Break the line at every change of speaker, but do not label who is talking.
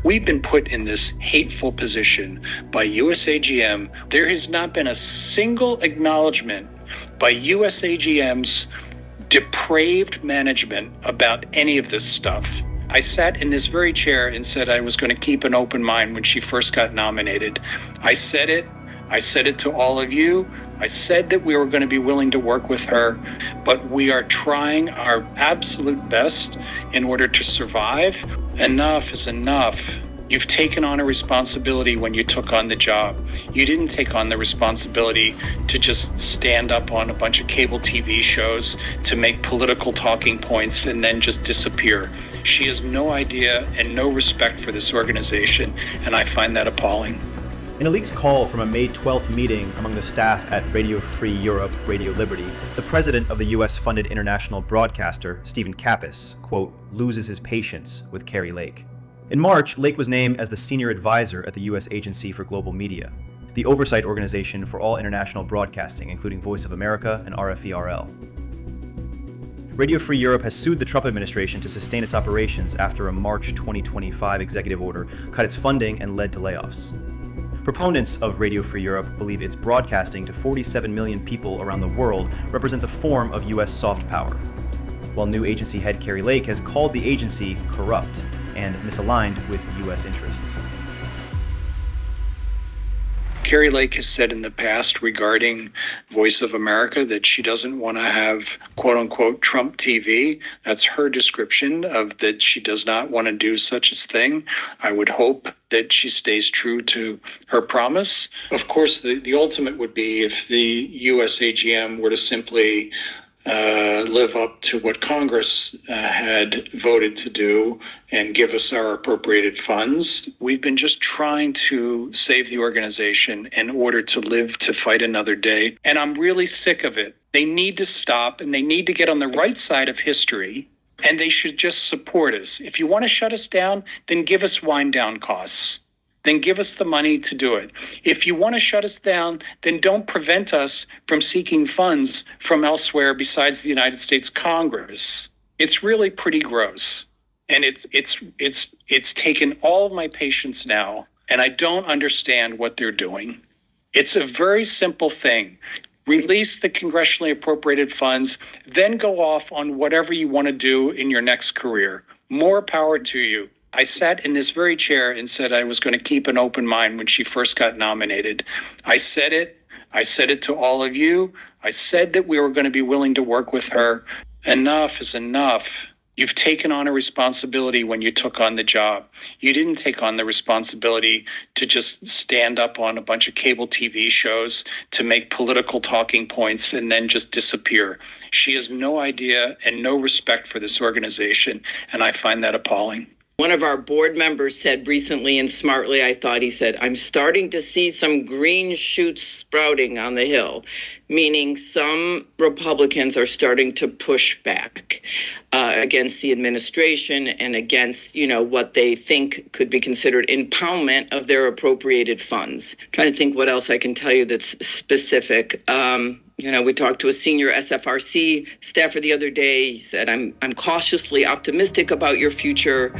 We've been put in this hateful position by USAGM. There has not been a single acknowledgement by USAGM's depraved management about any of this stuff. I sat in this very chair and said I was going to keep an open mind when she first got nominated. I said it to all of you. I said that we were going to be willing to work with her, but we are trying our absolute best in order to survive. Enough is enough. You've taken on a responsibility when you took on the job. You didn't take on the responsibility to just stand up on a bunch of cable TV shows to make political talking points and then just disappear. She has no idea and no respect for this organization, and I find that appalling.
In a leaked call from a May 12th meeting among the staff at Radio Free Europe, Radio Liberty, the president of the U.S.-funded international broadcaster, Stephen Capus, quote, loses his patience with Kari Lake. In March, Lake was named as the senior advisor at the U.S. Agency for Global Media, the oversight organization for all international broadcasting, including Voice of America and RFE-RL. Radio Free Europe has sued the Trump administration to sustain its operations after a March 2025 executive order cut its funding and led to layoffs. Proponents of Radio Free Europe believe its broadcasting to 47 million people around the world represents a form of U.S. soft power, while new agency head Kari Lake has called the agency corrupt and misaligned with U.S. interests.
Kari Lake has said in the past regarding Voice of America that she doesn't want to have quote-unquote Trump TV. That's her description of that she does not want to do such a thing. I would hope that she stays true to her promise. Of course, the ultimate would be if the USAGM were to simply live up to what Congress had voted to do and give us our appropriated funds. We've been just trying to save the organization in order to live to fight another day. And I'm really sick of it. They need to stop, and they need to get on the right side of history, and they should just support us. If you want to shut us down, then give us wind down costs. Then give us the money to do it. If you want to shut us down, then don't prevent us from seeking funds from elsewhere besides the United States Congress. It's really pretty gross. And it's taken all of my patience now, and I don't understand what they're doing. It's a very simple thing. Release the congressionally appropriated funds, then go off on whatever you want to do in your next career. More power to you. I sat in this very chair and said I was going to keep an open mind when she first got nominated. I said it to all of you. I said that we were going to be willing to work with her. Enough is enough. You've taken on a responsibility when you took on the job. You didn't take on the responsibility to just stand up on a bunch of cable TV shows to make political talking points and then just disappear. She has no idea and no respect for this organization, and I find that appalling.
One of our board members said recently, and smartly, I thought, he said, I'm starting to see some green shoots sprouting on the Hill, meaning some Republicans are starting to push back against the administration and against, what they think could be considered impoundment of their appropriated funds. I'm trying to think what else I can tell you that's specific. We talked to a senior SFRC staffer the other day. He said, I'm cautiously optimistic about your future.